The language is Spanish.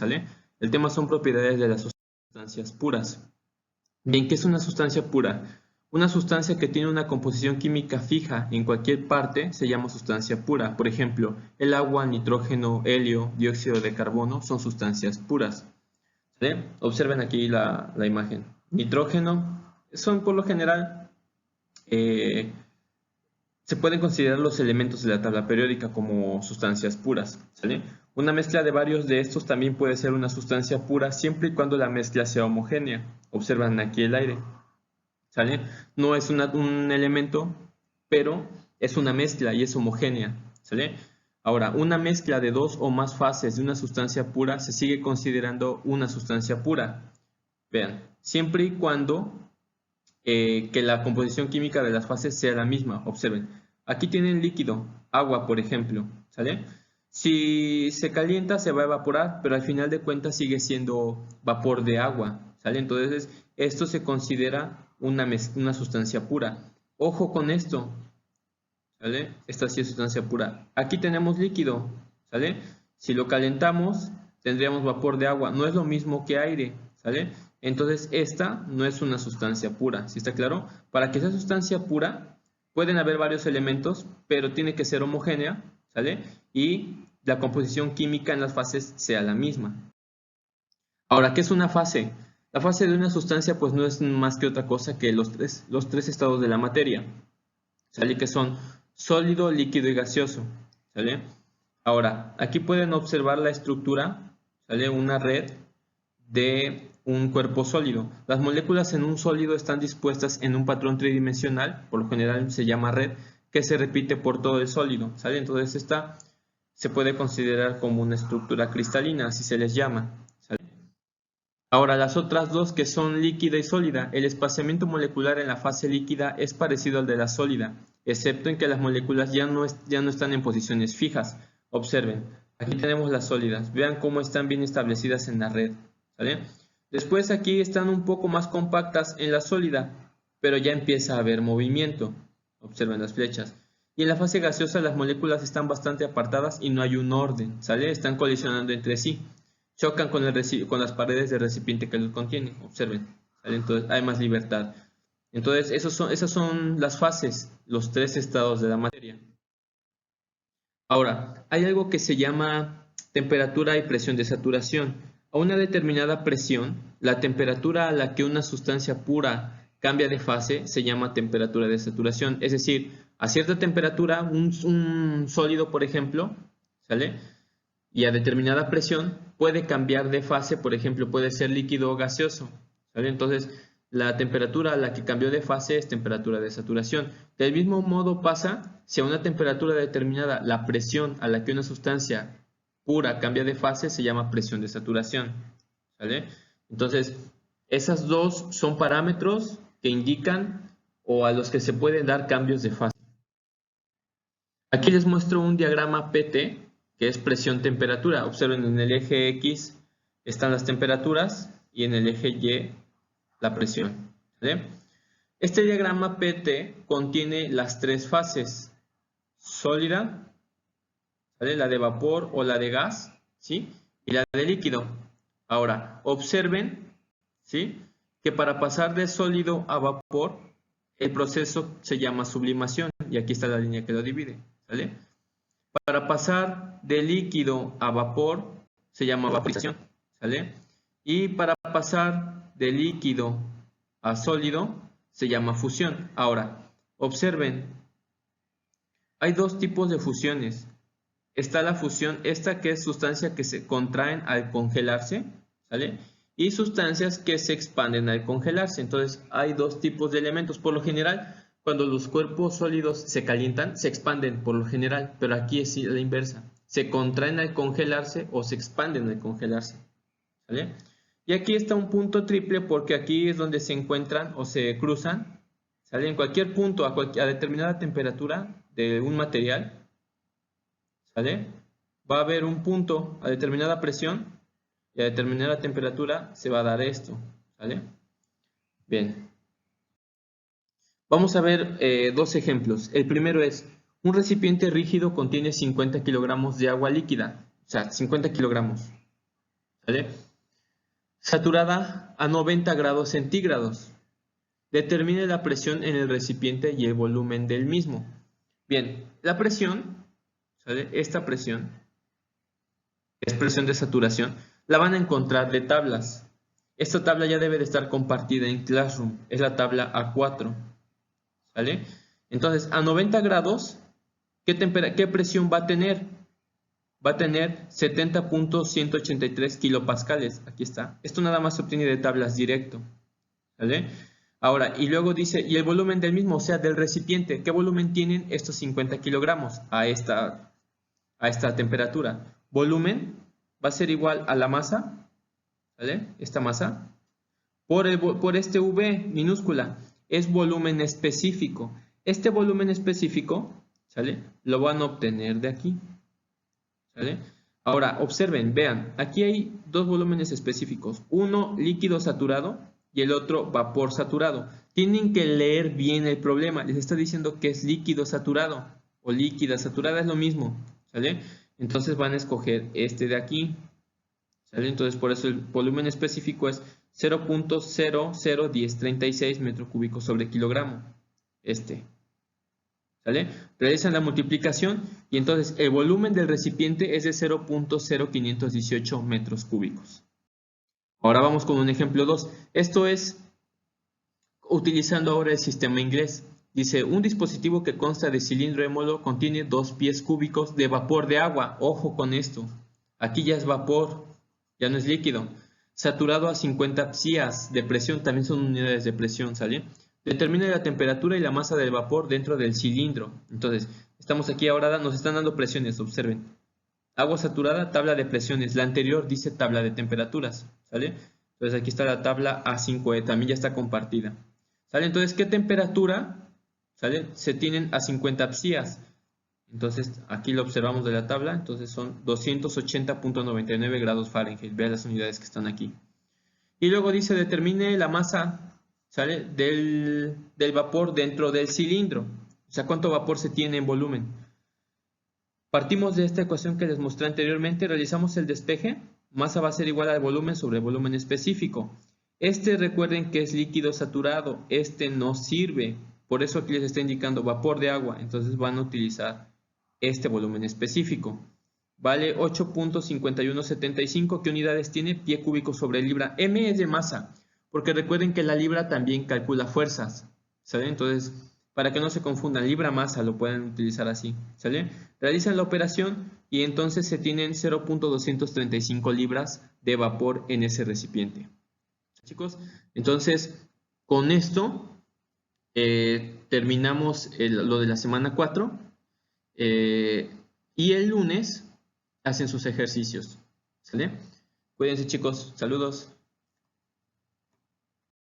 ¿sale? El tema son propiedades de las sustancias puras. Bien, ¿qué es una sustancia pura? Una sustancia que tiene una composición química fija en cualquier parte se llama sustancia pura. Por ejemplo, el agua, nitrógeno, helio, dióxido de carbono son sustancias puras. ¿Sí? Observen aquí la imagen. Nitrógeno son por lo general, se pueden considerar los elementos de la tabla periódica como sustancias puras. ¿Sale? Una mezcla de varios de estos también puede ser una sustancia pura siempre y cuando la mezcla sea homogénea. Observan aquí el aire. ¿Sale? No es un elemento, pero es una mezcla y es homogénea. ¿Sale? Ahora, una mezcla de dos o más fases de una sustancia pura se sigue considerando una sustancia pura. Vean, siempre y cuando que la composición química de las fases sea la misma. Observen, aquí tienen líquido, agua por ejemplo. ¿Sale? Si se calienta se va a evaporar, pero al final de cuentas sigue siendo vapor de agua. ¿Sale? Entonces, esto se considera una sustancia pura. Ojo con esto, ¿sale? Esta sí es sustancia pura. Aquí tenemos líquido, ¿sale? Si lo calentamos, tendríamos vapor de agua. No es lo mismo que aire, ¿sale? Entonces, esta no es una sustancia pura, ¿sí está claro? Para que sea sustancia pura, pueden haber varios elementos, pero tiene que ser homogénea, ¿sale? Y la composición química en las fases sea la misma. Ahora, ¿qué es una fase? La fase de una sustancia pues no es más que otra cosa que los tres estados de la materia, ¿sale? Que son sólido, líquido y gaseoso, ¿sale? Ahora, aquí pueden observar la estructura, ¿sale? Una red de un cuerpo sólido. Las moléculas en un sólido están dispuestas en un patrón tridimensional, por lo general se llama red, que se repite por todo el sólido, ¿sale? Entonces esta se puede considerar como una estructura cristalina, así se les llama, ¿sale? Ahora, las otras dos que son líquida y sólida, el espaciamiento molecular en la fase líquida es parecido al de la sólida, excepto en que las moléculas ya no están en posiciones fijas. Observen, aquí tenemos las sólidas, vean cómo están bien establecidas en la red, ¿sale? Después aquí están un poco más compactas en la sólida, pero ya empieza a haber movimiento. Observen las flechas. Y en la fase gaseosa las moléculas están bastante apartadas y no hay un orden, ¿sale? Están colisionando entre sí. Chocan con las paredes del recipiente que los contiene. Observen, ¿sale? Entonces hay más libertad. Entonces esas son las fases, los tres estados de la materia. Ahora, hay algo que se llama temperatura y presión de saturación. A una determinada presión, la temperatura a la que una sustancia pura cambia de fase se llama temperatura de saturación. Es decir, a cierta temperatura, un sólido, por ejemplo, ¿sale? Y a determinada presión puede cambiar de fase, por ejemplo, puede ser líquido o gaseoso, ¿sale? Entonces, la temperatura a la que cambió de fase es temperatura de saturación. Del mismo modo pasa si a una temperatura determinada la presión a la que una sustancia pura cambia de fase se llama presión de saturación, ¿sale? Entonces, esas dos son parámetros que indican o a los que se pueden dar cambios de fase. Aquí les muestro un diagrama PT, que es presión-temperatura. Observen, en el eje X están las temperaturas y en el eje Y la presión, ¿vale? Este diagrama PT contiene las tres fases: sólida, ¿vale? La de vapor o la de gas, ¿sí? Y la de líquido. Ahora, observen, ¿sí?, que para pasar de sólido a vapor, el proceso se llama sublimación, y aquí está la línea que lo divide, ¿vale? Para pasar de líquido a vapor se llama vaporización, ¿sale? Y para pasar de líquido a sólido se llama fusión. Ahora, observen, hay dos tipos de fusiones. Está la fusión, esta que es sustancia que se contraen al congelarse, ¿sale? Y sustancias que se expanden al congelarse. Entonces, hay dos tipos de elementos. Por lo general, cuando los cuerpos sólidos se calientan, se expanden por lo general, pero aquí es la inversa. Se contraen al congelarse o se expanden al congelarse, ¿vale? Y aquí está un punto triple porque aquí es donde se encuentran o se cruzan, ¿sale? En cualquier punto, a determinada temperatura de un material, ¿sale?, va a haber un punto a determinada presión y a determinada temperatura se va a dar esto, ¿sale? Bien. Vamos a ver dos ejemplos. El primero es, un recipiente rígido contiene 50 kilogramos de agua líquida, o sea, 50 kilogramos, ¿Sale? Saturada a 90 grados centígrados. Determine la presión en el recipiente y el volumen del mismo. Bien, la presión, ¿sale? Esta presión, es presión de saturación, la van a encontrar de tablas. Esta tabla ya debe de estar compartida en Classroom, es la tabla A4, ¿sale? Entonces, a 90 grados, ¿qué presión va a tener? Va a tener 70.183 kilopascales, aquí está. Esto nada más se obtiene de tablas directo, ¿vale? Ahora, y luego dice, y el volumen del mismo, o sea, del recipiente, ¿qué volumen tienen estos 50 kilogramos a esta temperatura? Volumen va a ser igual a la masa, ¿vale? Esta masa, por este V minúscula, es volumen específico. Este volumen específico, ¿sale? Lo van a obtener de aquí, ¿sale? Ahora, observen, vean, aquí hay dos volúmenes específicos, uno líquido saturado y el otro vapor saturado. Tienen que leer bien el problema, les está diciendo que es líquido saturado o líquida saturada, es lo mismo, ¿sale? Entonces van a escoger este de aquí, ¿sale? Entonces por eso el volumen específico es 0.001036 metro cúbico sobre kilogramo, ¿sale? Realizan la multiplicación y entonces el volumen del recipiente es de 0.0518 metros cúbicos. Ahora vamos con un ejemplo 2. Esto es utilizando ahora el sistema inglés. Dice, un dispositivo que consta de cilindro hémolo contiene 2 pies cúbicos de vapor de agua. Ojo con esto. Aquí ya es vapor, ya no es líquido. Saturado a 50 psias de presión, también son unidades de presión, ¿sale? Determina la temperatura y la masa del vapor dentro del cilindro. Entonces, estamos aquí ahora, nos están dando presiones, observen. Agua saturada, tabla de presiones. La anterior dice tabla de temperaturas, ¿sale? Entonces aquí está la tabla A5E, también ya está compartida. ¿Sale? Entonces, ¿qué temperatura, ¿sale? Se tienen a 50 psias. Entonces, aquí lo observamos de la tabla, entonces son 280.99 grados Fahrenheit. Vean las unidades que están aquí. Y luego dice, determine la masa, ¿sale? Del vapor dentro del cilindro. O sea, ¿cuánto vapor se tiene en volumen? Partimos de esta ecuación que les mostré anteriormente, realizamos el despeje, masa va a ser igual al volumen sobre volumen específico. Recuerden que es líquido saturado, no sirve, por eso aquí les está indicando vapor de agua, entonces van a utilizar este volumen específico. Vale 8.5175, ¿qué unidades tiene? Pie cúbico sobre libra. M es de masa, porque recuerden que la libra también calcula fuerzas, ¿sale? Entonces, para que no se confundan, libra masa lo pueden utilizar así, ¿sale? Realizan la operación y entonces se tienen 0.235 libras de vapor en ese recipiente. Chicos, entonces con esto terminamos lo de la semana 4 y el lunes hacen sus ejercicios, ¿sale? Cuídense chicos, saludos.